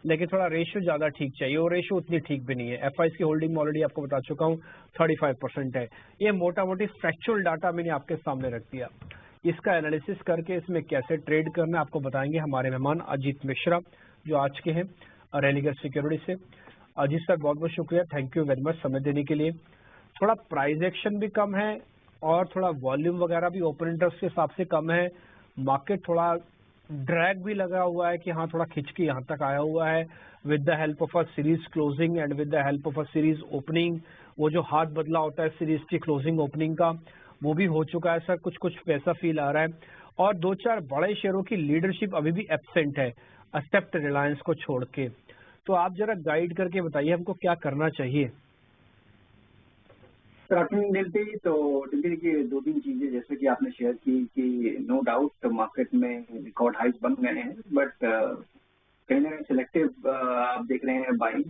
लेकिन थोड़ा रेशियो ज्यादा ठीक चाहिए और रेशियो उतनी ठीक भी नहीं है। एफआईज की होल्डिंग ऑलरेडी आपको बता चुका हूँ 35% है। ये मोटा मोटी फैक्चुअल डाटा मैंने आपके सामने रख दिया। इसका एनालिसिस करके इसमें कैसे ट्रेड करना आपको बताएंगे हमारे मेहमान अजीत मिश्रा जो आज के हैं रेलिगर सिक्योरिटी से। अजीत सर बहुत बहुत शुक्रिया, थैंक यू वेरी मच समय देने के लिए। थोड़ा प्राइस एक्शन भी कम है और थोड़ा वॉल्यूम वगैरह भी ओपन इंटरेस्ट के हिसाब से कम है। मार्केट थोड़ा ड्रैग भी लगा हुआ है कि हाँ थोड़ा खिंच के यहाँ तक आया हुआ है with the help of a series closing and with the help of a series opening. वो जो हाथ बदला होता है सीरीज की क्लोजिंग ओपनिंग का वो भी हो चुका है सर, कुछ कुछ वैसा फील आ रहा है। और दो चार बड़े शेयरों की लीडरशिप अभी भी एब्सेंट है एक्सेप्ट रिलायंस को छोड़ के। तो आप जरा गाइड करके बताइए हमको क्या करना चाहिए। मिलती तो देखिए दो तीन चीजें जैसे कि आपने शेयर की कि नो डाउट मार्केट में रिकॉर्ड हाइज बन गए हैं, बट कहीं ना कहीं सिलेक्टिव आप देख रहे हैं बाइंग।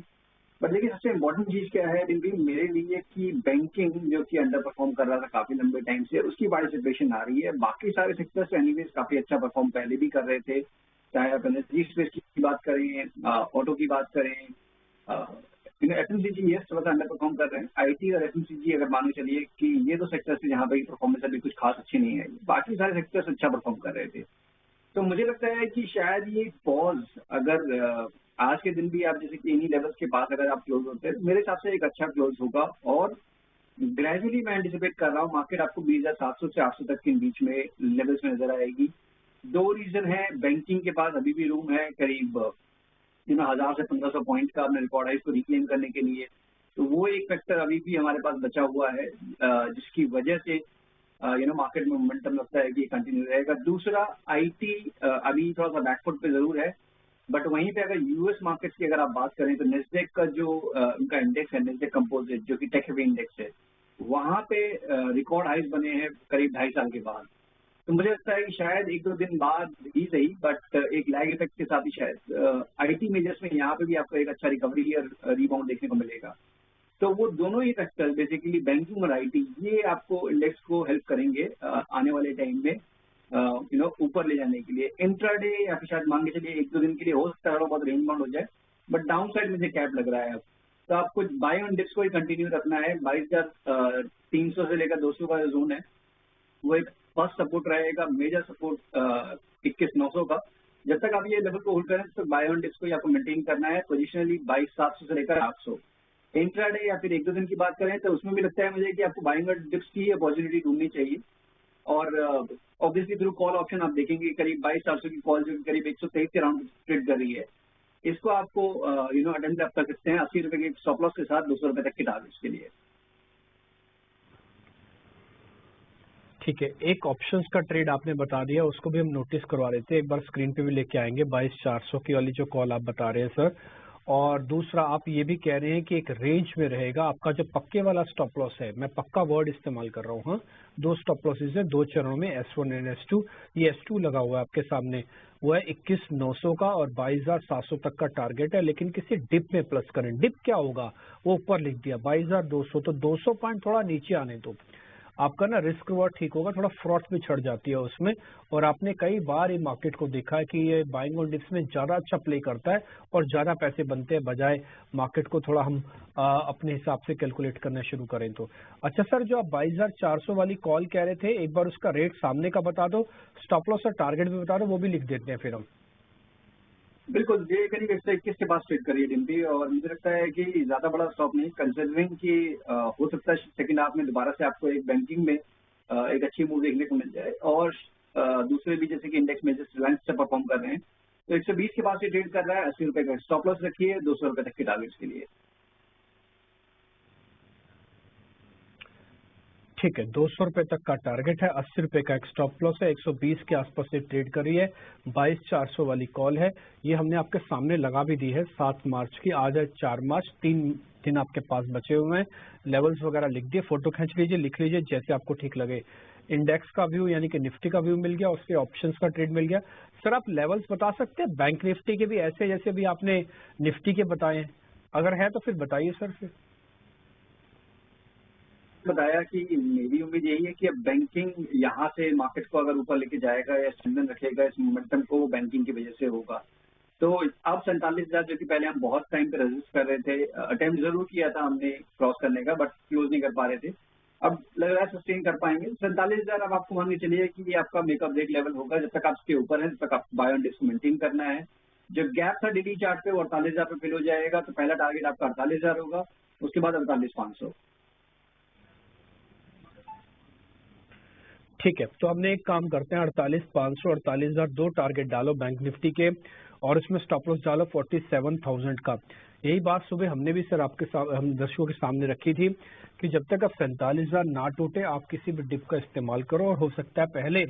बट देखिए सबसे इम्पोर्टेंट चीज क्या है दिल्ली मेरे लिए कि बैंकिंग जो कि अंडर परफॉर्म कर रहा था काफी लंबे टाइम से, उसकी बड़ी सिचुएशन आ रही है। बाकी सारे सेक्टर्स एनीवेज काफी अच्छा परफॉर्म पहले भी कर रहे थे, चाहे आप एनर्जी स्पेस की बात करें, ऑटो की बात करें, एफएमसीजी ये थोड़ा सा अंडर परफॉर्म कर रहे हैं। आईटी और एफएमसीजी अगर मान के चलिए कि ये दो सेक्टर्स है जहाँ पे परफॉर्मेंस अभी कुछ खास अच्छी नहीं है, बाकी सारे सेक्टर्स अच्छा परफॉर्म कर रहे थे। तो मुझे लगता है कि शायद ये पॉज अगर आज के दिन भी आप जैसे कि इन्हीं लेवल्स के पास अगर आप क्लोज होते हैं तो मेरे हिसाब से एक अच्छा क्लोज होगा। और ग्रेजुअली मैं एंटिसिपेट कर रहा हूँ मार्केट आपको 20,700 से 800 तक के बीच में लेवल्स में नजर आएगी। दो रीजन है, बैंकिंग के पास अभी भी रूम है करीब 1000 से 1500 पॉइंट का अपने रिकॉर्ड हाइज को रिक्लेम करने के लिए। तो वो एक फैक्टर अभी भी हमारे पास बचा हुआ है जिसकी वजह से मार्केट में मोमेंटम लगता है कि कंटिन्यू रहेगा। दूसरा आईटी अभी थोड़ा सा बैकफुट पे जरूर है, बट वहीं पे अगर यूएस मार्केट्स की अगर आप बात करें तो नेस्डेक का जो उनका इंडेक्स है नेस्डेक कंपोजिट जो कि टेक हेवी इंडेक्स है, वहां पे रिकॉर्ड हाइज बने हैं करीब 2.5 साल के बाद। तो मुझे लगता है कि शायद एक दो दिन बाद ही सही, बट एक लैग इफेक्ट के साथ ही शायद आईटी मेजर्स में यहाँ पे भी आपको एक अच्छा रिकवरी और रीबाउंड देखने को मिलेगा। तो वो दोनों ही फैक्टर बेसिकली बैंकिंग और आईटी ये आपको इंडेक्स को हेल्प करेंगे आने वाले टाइम में ऊपर ले जाने के लिए। इंट्राडे या फिर शायद मान के चलिए एक दो दिन के लिए हो सकता है थोड़ा बहुत रेंज बाउंड हो जाए, बट डाउन साइड मुझे कैप लग रहा है अब। तो आपको बाय ऑन डिप्स को ही कंटिन्यू रखना है। 22,300 से लेकर 200 का जोन है वो एक फर्स्ट सपोर्ट रहेगा, मेजर सपोर्ट 21,900 का। जब तक आप ये लेवल को होल्ड करें तो बाय ऑन डिप्स को आपको मेंटेन करना है पोजिशनली 22,700 से लेकर 800। इंट्राडे या फिर एक दो दिन की बात करें तो उसमें भी लगता है मुझे कि आपको बाइंग और डिप्स की अपॉर्चुनिटी ढूंढनी चाहिए। और ऑब्वियसली थ्रू कॉल ऑप्शन आप देखेंगे करीब 22,400 की कॉल जो करीब 123 के राउंड ट्रेड कर रही है, इसको आपको अटेम्प्ट आप कर सकते हैं 80 रुपए के स्टॉप लॉस के साथ 200 रुपए तक के टारगेट्स के लिए। ठीक है, एक ऑप्शंस का ट्रेड आपने बता दिया, उसको भी हम नोटिस करवा रहे थे, एक बार स्क्रीन पे भी लेके आएंगे 22,400 की वाली जो कॉल आप बता रहे हैं सर। और दूसरा आप ये भी कह रहे हैं कि एक रेंज में रहेगा आपका जो पक्के वाला स्टॉप लॉस है, मैं पक्का वर्ड इस्तेमाल कर रहा हूँ। हाँ, दो स्टॉप लॉसेज है दो चरणों में, S1 एंड S2। ये S2 लगा हुआ है आपके सामने, वो है 21,900 का और 22,700 तक का टारगेट है। लेकिन किसी डिप में प्लस करें, डिप क्या होगा वो ऊपर लिख दिया 22,200, तो 200 पॉइंट थोड़ा नीचे आने दो, आपका ना रिस्क रिवॉर्ड ठीक होगा, थोड़ा फ्रॉड भी छड़ जाती है उसमें। और आपने कई बार ये मार्केट को देखा है कि ये बाइंग ऑन डिप्स में ज्यादा अच्छा प्ले करता है और ज्यादा पैसे बनते हैं, बजाय मार्केट को थोड़ा हम अपने हिसाब से कैलकुलेट करना शुरू करें तो। अच्छा सर, जो आप 22,400 वाली कॉल कह रहे थे, एक बार उसका रेट सामने का बता दो, स्टॉप लॉस और टारगेट भी बता दो, वो भी लिख देते हैं फिर हम। बिल्कुल, ये करीब 121 के पास ट्रेड करिए डिम्पी, और मुझे लगता है कि ज्यादा बड़ा स्टॉप नहीं, कंसिडरिंग कि हो सकता है सेकंड हाफ में दोबारा से आपको एक बैंकिंग में एक अच्छी मूव देखने को मिल जाए। और दूसरे भी जैसे कि इंडेक्स में जैसे रिलायंस से परफॉर्म कर रहे हैं, तो 120 के पास से ट्रेड कर रहा है, 80 रुपए का स्टॉप लॉस रखिए 200 रुपए तक के टारगेट्स के लिए। ठीक है, 200 रुपए तक का टारगेट है, 80 रुपए का एक स्टॉप लॉस है, 120 के आसपास से ट्रेड कर रही है, 22,400 वाली कॉल है। ये हमने आपके सामने लगा भी दी है 7 मार्च की, आज है 4 मार्च, 3 दिन आपके पास बचे हुए हैं। लेवल्स वगैरह लिख दिए, फोटो खींच लीजिए, लिख लीजिए जैसे आपको ठीक लगे। इंडेक्स का व्यू यानी कि निफ्टी का व्यू मिल गया, उसके ऑप्शंस का ट्रेड मिल गया। सर आप लेवल्स बता सकते हैं बैंक निफ्टी के भी ऐसे जैसे भी आपने निफ्टी के बताए, अगर है तो फिर बताइए सर। फिर बताया कि मेरी उम्मीद यही है कि अब बैंकिंग यहाँ से मार्केट को अगर ऊपर लेके जाएगा या स्ट्रेंथन रखेगा, इस मोमेंटम को बैंकिंग की वजह से होगा। तो अब 47,000 जो कि पहले हम बहुत टाइम पे रेजिस्ट कर रहे थे, अटेम्प्ट जरूर किया था हमने क्रॉस करने का, बट क्लोज नहीं कर पा रहे थे। अब लग रहा है सस्टेन कर पाएंगे 47,000। अब आपको मान के चलिए कि ये आपका मेकअप रेट लेवल होगा। जब तक आप इसके ऊपर है तब तक आप बाय ऑन डिप्स मेंटेन करना है। जो गैप था डेली चार्ट पे वो 48,000 पे फिल हो जाएगा, तो पहला टारगेट आपका 48,000 होगा, उसके बाद 48,500। ठीक है, तो हमने एक काम करते हैं, 48,500 48,000 दो टारगेट डालो बैंक निफ्टी के, और इसमें स्टॉप लॉस डालो 47,000 का। यही बात सुबह हमने भी सर आपके हम दर्शकों के सामने रखी थी कि जब तक आप 47,000 ना टूटे आप किसी भी डिप का इस्तेमाल करो, और हो सकता है पहले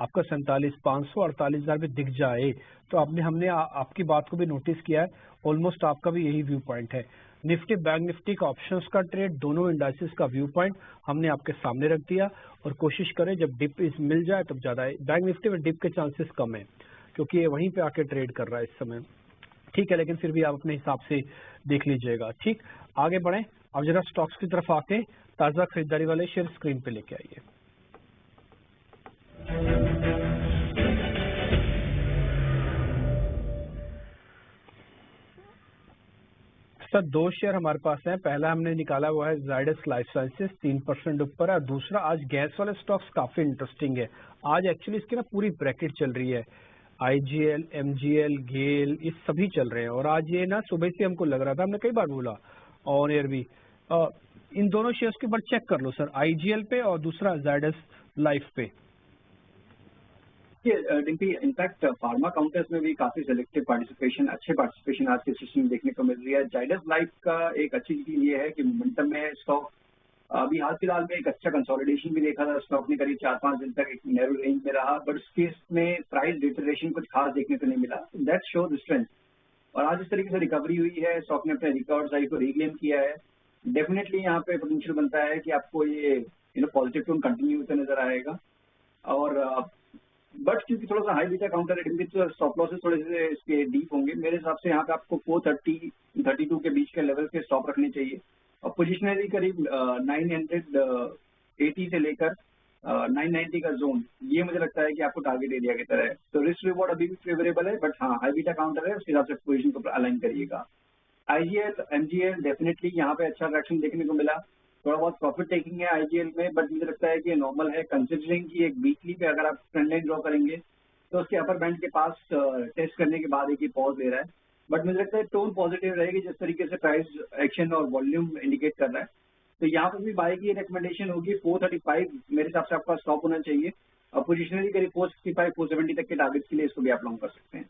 आपका 47,500 48,000 भी दिख जाए। तो हमने आपकी बात को भी नोटिस किया है, ऑलमोस्ट आपका भी यही व्यू पॉइंट है। निफ्टी बैंक निफ्टी का ऑप्शंस का ट्रेड, दोनों इंडाइसेस का व्यू पॉइंट हमने आपके सामने रख दिया, और कोशिश करें जब डिप मिल जाए तब ज्यादा है। बैंक निफ्टी में डिप के चांसेस कम है क्योंकि ये वहीं पे आके ट्रेड कर रहा है इस समय। ठीक है, लेकिन फिर भी आप अपने हिसाब से देख लीजिएगा। ठीक, आगे बढ़े। अब जरा स्टॉक्स की तरफ आके ताजा खरीदारी वाले शेयर स्क्रीन पे लेके आइए। सर दो शेयर हमारे पास हैं। पहला हमने निकाला हुआ है जाइडस लाइफ साइंसेस, 3% ऊपर है। दूसरा, आज गैस वाले स्टॉक्स काफी इंटरेस्टिंग है। आज एक्चुअली इसकी ना पूरी ब्रैकेट चल रही है, आईजीएल, एमजीएल, गेल, ये सभी चल रहे हैं। और आज ये ना सुबह से हमको लग रहा था, हमने कई बार बोला ऑन एयर भी, इन दोनों शेयर्स के ऊपर चेक कर लो सर, आईजीएल पे और दूसरा जाइडस लाइफ पे। डिम्पी, इनफैक्ट फार्मा काउंटर्स में भी काफी सिलेक्टिव पार्टिसिपेशन, अच्छे पार्टिसिपेशन आज के सेशन में देखने को मिल रही है। जाइडस लाइफ का एक अच्छी चीज ये है कि मोमेंटम में स्टॉक अभी हाल फिलहाल में एक अच्छा कंसोलिडेशन भी देखा था। स्टॉक ने करीब 4-5 दिन तक एक नैरो रेंज में रहा, बट उस केस में प्राइस डिटरेशन कुछ खास देखने को नहीं मिला। That show the strength. और आज इस तरीके से रिकवरी हुई है, स्टॉक ने अपने रिकॉर्ड हाई को रिक्लेम किया है। डेफिनेटली यहाँ पे पोटेंशियल बनता है कि आपको ये पॉजिटिव टोन कंटिन्यू होता नजर आएगा। और बट क्योंकि थोड़ा सा हाई बीटा काउंटर है, तो स्टॉप लॉसेस थोड़े से इसके डीप होंगे। मेरे हिसाब से यहाँ पे आपको 430-32 के बीच के लेवल के स्टॉप रखने चाहिए। और पोजिशनरी करीब 980 से लेकर 990 का जोन, ये मुझे लगता है कि आपको टारगेट एरिया की तरह है। तो रिस्क रिवॉर्ड अभी भी फेवरेबल है, बट हाँ हाई बीटा काउंटर है, उसके हिसाब से पोजिशन को अलाइन करिएगा। आईजीएल, एमजीएल डेफिनेटली यहाँ पे अच्छा ट्रैक्शन देखने को मिला। थोड़ा बहुत प्रॉफिट टेकिंग है आईजीएल में, बट मुझे लगता है कि ये नॉर्मल है, कंसिडरिंग कि एक वीकली पे अगर आप ट्रेंड लाइन ड्रॉ करेंगे तो उसके अपर बैंड के पास टेस्ट करने के बाद एक पॉज ले रहा है। बट मुझे लगता है टोन पॉजिटिव रहेगी जिस तरीके से प्राइस एक्शन और वॉल्यूम इंडिकेट कर रहा है। तो यहाँ पर भी बाई की रिकमेंडेशन होगी। 435 मेरे हिसाब से आपका स्टॉप होना चाहिए, और पोजिशनरी करीब 465-470 तक के टारगेट के लिए इसको भी आप लॉन्ग कर सकते हैं।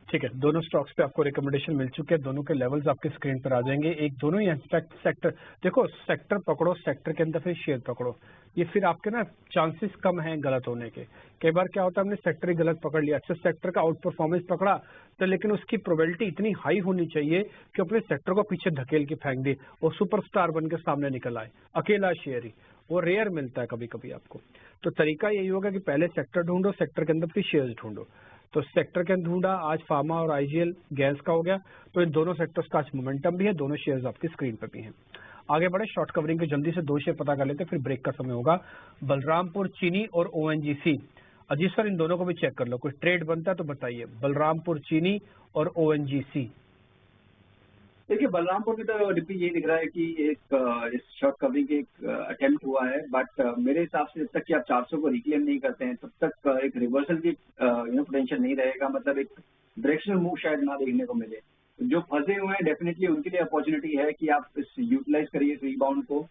ठीक है, दोनों स्टॉक्स पे आपको रिकमेंडेशन मिल चुके हैं, दोनों के लेवल्स आपके स्क्रीन पर आ जाएंगे। एक दोनों ही सेक्टर, देखो सेक्टर पकड़ो, सेक्टर के अंदर फिर शेयर पकड़ो, ये फिर आपके ना चांसेस कम हैं गलत होने के। कई बार क्या होता है, हमने सेक्टर ही गलत पकड़ लिया, अच्छा सेक्टर का आउट परफॉर्मेंस पकड़ा तो, लेकिन उसकी प्रोबेबिलिटी इतनी हाई होनी चाहिए कि अपने सेक्टर को पीछे धकेल के फेंक दे और सुपरस्टार बन के सामने निकल आए, अकेला शेयर ही, वो रेयर मिलता है कभी कभी आपको। तो तरीका यही होगा कि पहले सेक्टर ढूंढो, सेक्टर के अंदर फिर शेयर्स ढूंढो। तो सेक्टर के अंदर ढूंढा, आज फार्मा और आईजीएल गैस का हो गया, तो इन दोनों सेक्टर्स का आज मोमेंटम भी है, दोनों शेयर्स आपकी स्क्रीन पर भी हैं। आगे बढ़े, शॉर्ट कवरिंग के जल्दी से दो शेयर पता कर लेते हैं, फिर ब्रेक का समय होगा। बलरामपुर चीनी और ओएनजीसी, अजीत सर इन दोनों को भी चेक कर लो, कोई ट्रेड बनता है तो बताइए। बलरामपुर चीनी और ओएनजीसी। देखिए बलरामपुर में तो डिप्टी ये दिख रहा है कि एक इस शॉर्ट कवरिंग के एक अटेम्प्ट हुआ है, बट मेरे हिसाब से जब तक कि आप 400 को रिक्लेम नहीं करते हैं तब तक एक रिवर्सल की पोटेंशियल नहीं रहेगा। मतलब एक डायरेक्शनल मूव शायद ना देखने को मिले। जो फंसे हुए हैं डेफिनेटली उनके लिए अपॉर्चुनिटी है कि आप इस यूटिलाइज करिए इस रिबाउंड को।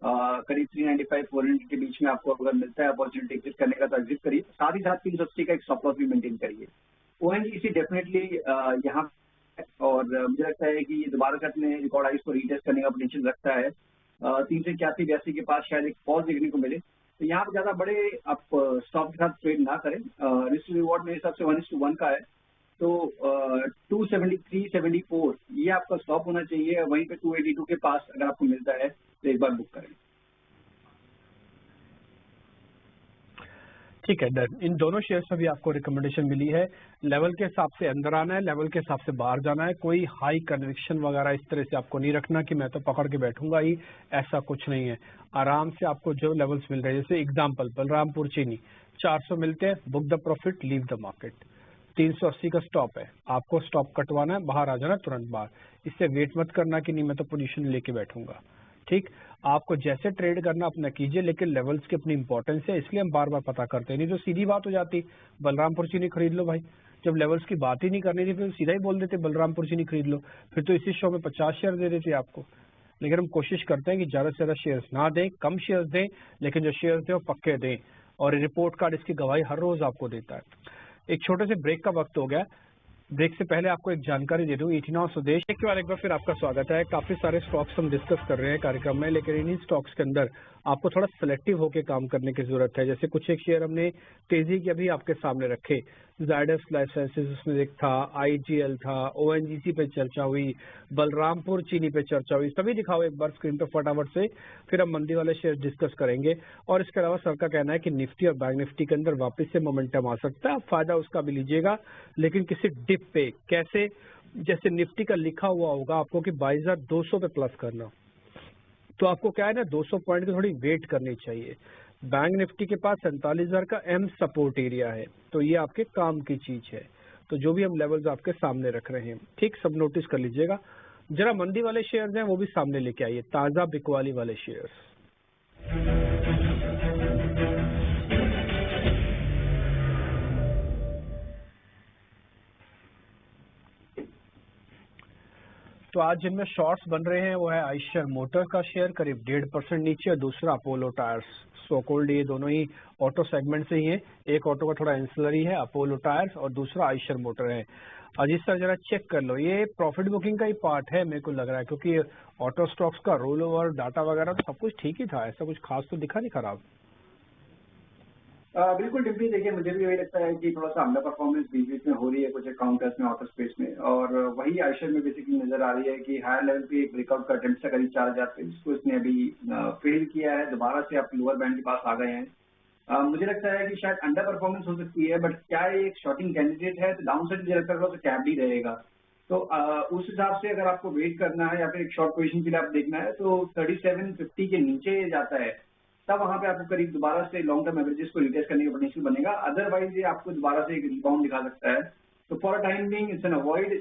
करीब 395-400 के बीच में आपको अगर मिलता है अपॉर्चुनिटी एग्जिट करने का तो एग्जिट करिए, साथ ही साथ 380 का एक स्टॉप लॉस भी मेंटेन करिए। ओएनजीसी डेफिनेटली यहाँ, और मुझे लगता है कि दोबारा से अपने रिकॉर्ड हाइस को रीटेस्ट करने का पोटेंशियल रखता है। 381-82 के पास शायद एक पॉज देखने को मिले, तो यहाँ पर ज्यादा बड़े आप स्टॉप के साथ ट्रेड ना करें। रिस्क रिवॉर्ड मेरे हिसाब से 1:1 का है, तो 273-74 ये आपका स्टॉप होना चाहिए। वहीं पे 282 के पास अगर आपको मिलता है तो एक बार बुक करें। ठीक है डन। इन दोनों शेयर्स में भी आपको रिकमेंडेशन मिली है, लेवल के हिसाब से अंदर आना है, लेवल के हिसाब से बाहर जाना है। कोई हाई कन्विक्शन वगैरह इस तरह से आपको नहीं रखना कि मैं तो पकड़ के बैठूंगा ही, ऐसा कुछ नहीं है। आराम से आपको जो लेवल्स मिल रहे हैं, जैसे एग्जांपल बलरामपुर चीनी 400 मिलते हैं, book the profit, leave the market. 380 का स्टॉप है, आपको स्टॉप कटवाना है, बाहर आ जाना तुरंत बाहर। इससे वेट मत करना कि नहीं मैं तो पोजीशन लेके बैठूंगा। ठीक, आपको जैसे ट्रेड करना अपना कीजिए, लेकिन लेवल्स की अपनी इंपॉर्टेंस है, इसलिए हम बार बार पता करते हैं। नहीं तो सीधी बात हो जाती बलरामपुर चीनी खरीद लो भाई, जब लेवल्स की बात ही नहीं करनी थी फिर सीधा ही बोल देते बलरामपुर चीनी खरीद लो, फिर तो इसी शो में 50 शेयर दे देते आपको। लेकिन हम कोशिश करते हैं कि ज्यादा से ज्यादा शेयर्स ना दें, कम शेयर्स दें, लेकिन जो शेयर्स दें वो पक्के दें, और रिपोर्ट कार्ड इसकी गवाही हर रोज आपको देता है। एक छोटे से ब्रेक का वक्त हो गया, ब्रेक से पहले आपको एक जानकारी दे दूं, 89 स्वदेश के बाद एक बार फिर आपका स्वागत है। काफी सारे स्टॉक्स हम डिस्कस कर रहे हैं कार्यक्रम में, लेकिन इन्हीं स्टॉक्स के अंदर आपको थोड़ा सिलेक्टिव होकर काम करने की जरूरत है। जैसे कुछ एक शेयर हमने तेजी के अभी आपके सामने रखे, जायडस लाइफ साइंसेज उसमें एक था, आईजीएल था, ओएनजीसी पे चर्चा हुई, बलरामपुर चीनी पे चर्चा हुई, सभी दिखाओ एक बार स्क्रीन पे फटाफट से, फिर हम मंदी वाले शेयर डिस्कस करेंगे। और इसके अलावा सर का कहना है कि निफ्टी और बैंक निफ्टी के अंदर वापस से मोमेंटम आ सकता है, आप फायदा उसका भी लीजिएगा, लेकिन किसी डिप पे। कैसे? जैसे निफ्टी का लिखा हुआ होगा आपको कि 22,200 पे प्लस करना, तो आपको क्या है ना 200 पॉइंट की थोड़ी वेट करनी चाहिए। बैंक निफ्टी के पास 47,000 का एम सपोर्ट एरिया है, तो ये आपके काम की चीज है। तो जो भी हम लेवल्स आपके सामने रख रहे हैं, ठीक, सब नोटिस कर लीजिएगा। जरा मंदी वाले शेयर्स हैं वो भी सामने लेके आइए, ताजा बिकवाली वाले शेयर्स। तो आज जिनमें शॉर्ट्स बन रहे हैं वो है आइशर मोटर का शेयर करीब 1.5% नीचे, और दूसरा अपोलो टायर्स, सो कोल्ड, ये दोनों ही ऑटो सेगमेंट से ही है। एक ऑटो का थोड़ा एंसिलरी है अपोलो टायर्स, और दूसरा आइशर मोटर है। अजीत सर जरा चेक कर लो, ये प्रॉफिट बुकिंग का ही पार्ट है मेरे को लग रहा है, क्योंकि ऑटो स्टॉक्स का रोल ओवर डाटा वगैरह तो सब कुछ ठीक ही था, ऐसा कुछ खास तो दिखा नहीं खराब। बिल्कुल डिम्पी, देखिए मुझे भी यही लगता है कि थोड़ा सा अंडर परफॉर्मेंस बीच बीच में हो रही है कुछ काउंटर्स में, ऑटो स्पेस में, और वही आइशर में बेसिकली नजर आ रही है कि हायर लेवल पे ब्रेकआउट का अटेम्प्ट था करीब 4,000 पे, जिसको इसने अभी फेल किया है। दोबारा से आप लोअर बैंड के पास आ गए हैं। मुझे लगता है कि शायद अंडर परफॉर्मेंस हो सकती है, बट क्या ये एक शॉर्टिंग कैंडिडेट है? तो डाउन साइड मुझे लगता है तो कैप ही रहेगा। तो उस हिसाब से अगर आपको वेट करना है या फिर एक शॉर्ट पोजीशन के लिए आप देखना है, तो 3750 के नीचे जाता है, तब वहां पे आपको करीब दोबारा से लॉन्ग टर्म एवरेजेस को रिटेस्ट करने का पोटेंशियल बनेगा। अदरवाइज ये आपको दोबारा से एक रिबाउंड दिखा सकता है। तो for time being it's an avoid.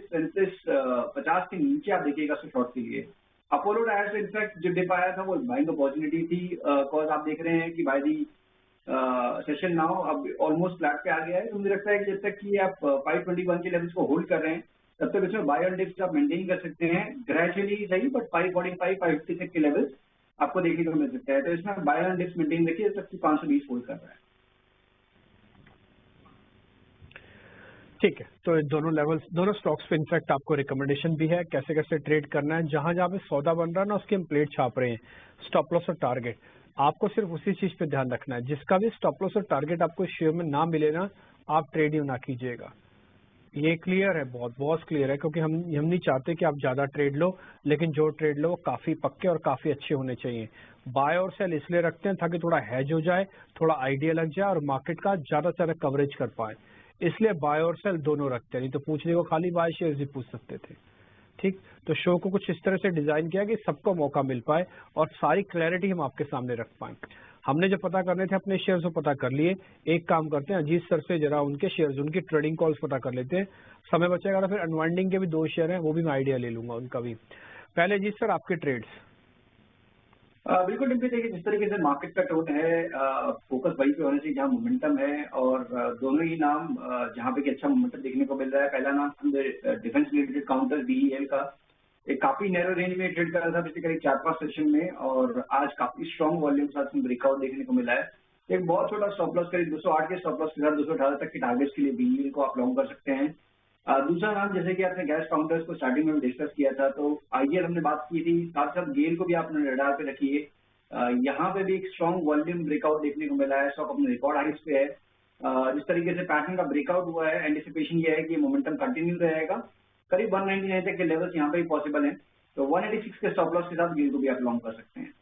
50 के नीचे आप देखिएगा शॉर्ट के लिए। अपोलो टायर्स में इनफैक्ट जो डिप आया था वो बाइंग अपॉर्चुनिटी थी, कॉज आप देख रहे हैं कि बाय दी सेशन नाउ अब ऑलमोस्ट फ्लैट पे आ गया है। तो मुझे लगता है कि जब तक कि आप 521 के लेवल्स को होल्ड कर रहे हैं, तब तक इसमें बाय ऑन डिप्स आप मेंटेन कर सकते हैं, ग्रेजुअली सही, बट 545 556 के लेवल्स आपको देखने को मिल सकता है। तो इसमें बाय ऑन डिप्स मेंटेन देखिए, जब तक कि 520 होल्ड कर रहा है। ठीक है, तो दोनों लेवल्स, दोनों स्टॉक्स पे इनफैक्ट आपको रिकमेंडेशन भी है कैसे कैसे ट्रेड करना है। जहां जहां पे सौदा बन रहा है ना, उसके हम प्लेट छाप रहे हैं, स्टॉप लॉस और टारगेट। आपको सिर्फ उसी चीज पे ध्यान रखना है, जिसका भी स्टॉप लॉस और टारगेट आपको शेयर में ना मिले ना, आप ट्रेड ही ना कीजिएगा। ये क्लियर है, बहुत बहुत क्लियर है, क्योंकि हम नहीं चाहते कि आप ज्यादा ट्रेड लो, लेकिन जो ट्रेड लो वो काफी पक्के और काफी अच्छे होने चाहिए। बाय और सेल इसलिए रखते हैं ताकि थोड़ा हैज हो जाए, थोड़ा आइडिया लग जाए और मार्केट का ज्यादा से ज्यादा कवरेज कर पाए, इसलिए बाय और सेल दोनों रखते हैं। नहीं तो पूछने को खाली बाय शेयर्स ही पूछ सकते थे। ठीक, तो शो को कुछ इस तरह से डिजाइन किया कि सबको मौका मिल पाए और सारी क्लैरिटी हम आपके सामने रख पाए। हमने जो पता करने थे अपने शेयर्स वो पता कर लिए। एक काम करते हैं, अजीत सर से जरा उनके शेयर्स, उनकी ट्रेडिंग कॉल्स पता कर लेते हैं। समय बचेगा तो फिर अनवाइंडिंग के भी 2 शेयर हैं, वो भी मैं आइडिया ले लूंगा उनका भी। पहले अजीत सर आपके ट्रेड्स। बिल्कुल डिम्पी, देखिए जिस तरीके से मार्केट का टोन है, फोकस वही पे होना चाहिए जहाँ मोमेंटम है, और दोनों ही नाम जहाँ पे कि अच्छा मोमेंटम देखने को मिल रहा है। पहला नाम डिफेंस रिलेटेड काउंटर बीईएल का, एक काफी नैरो रेंज में ट्रेड कर रहा था पिछले करीब 4-5 सेशन में, और आज काफी स्ट्रॉन्ग वॉल्यूम के साथ ब्रेकआउट देखने को मिला है। एक बहुत छोटा स्टॉप लॉस करीब 208 के स्टॉप लॉस के साथ 218 तक के टारगेट्स के लिए बीईएल को आप लॉन्ग कर सकते हैं। दूसरा नाम, जैसे कि आपने गैस काउंटर्स को स्टार्टिंग में डिस्कस किया था, तो आईजीएल हमने बात की थी, साथ साथ गेल को भी आपने रडार पे रखिए। यहाँ पे भी एक स्ट्रॉन्ग वॉल्यूम ब्रेकआउट देखने को मिला है, स्टॉक अपने रिकॉर्ड हाइस पे है। जिस तरीके से पैटर्न का ब्रेकआउट हुआ है, एंटिसिपेशन ये है कि मोमेंटम कंटिन्यू रहेगा। करीब 199 तक के लेवल्स यहाँ पे पॉसिबल हैं, तो 186 के स्टॉप लॉस के साथ गेल को भी आप लॉन्ग कर सकते हैं।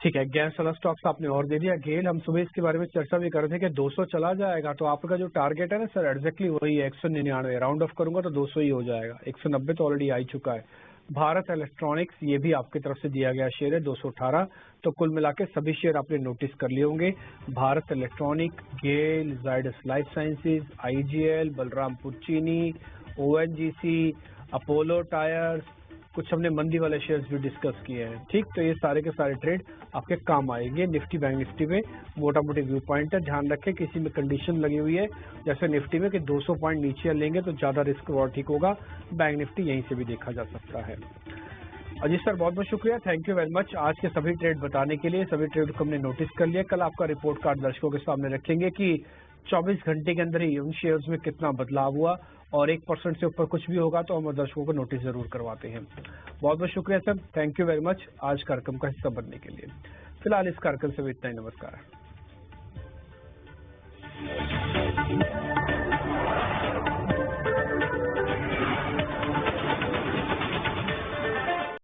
ठीक है, गैस वाला स्टॉक्स आपने और दे दिया। गेल, हम सुबह इसके बारे में चर्चा भी कर रहे थे कि 200 चला जाएगा, तो आपका जो टारगेट है ना सर, एग्जैक्टली वही है 199। राउंड ऑफ करूंगा तो 200 ही हो जाएगा, 190 तो ऑलरेडी आ ही चुका है। भारत इलेक्ट्रॉनिक्स, ये भी आपकी तरफ से दिया गया शेयर है 218। तो कुल मिला के सभी शेयर आपने नोटिस कर लिए होंगे। Bharat electronic, GAIL, Zydus life sciences, IGL, Balrampur Chini, ONGC, Apollo tyres, कुछ हमने मंदी वाले शेयर्स भी डिस्कस किए हैं। ठीक, तो ये सारे के सारे ट्रेड आपके काम आएंगे। निफ्टी बैंक निफ्टी में मोटा मोटी व्यू पॉइंट है, ध्यान रखें किसी में कंडीशन लगी हुई है जैसे निफ्टी में कि 200 पॉइंट नीचे लेंगे तो ज्यादा रिस्क और ठीक होगा। बैंक निफ्टी यहीं से भी देखा जा सकता है। अजीत सर बहुत बहुत शुक्रिया, थैंक यू वेरी मच आज के सभी ट्रेड बताने के लिए। सभी ट्रेड को हमने नोटिस कर लिया। कल आपका रिपोर्ट कार्ड दर्शकों के सामने रखेंगे कि 24 घंटे के अंदर ही उन शेयर्स में कितना बदलाव हुआ, और 1% से ऊपर कुछ भी होगा तो हम दर्शकों को नोटिस जरूर करवाते हैं। बहुत बहुत शुक्रिया sir, thank you very much आज कार्यक्रम का हिस्सा बनने के लिए। फिलहाल इस कार्यक्रम से भी इतना ही, नमस्कार।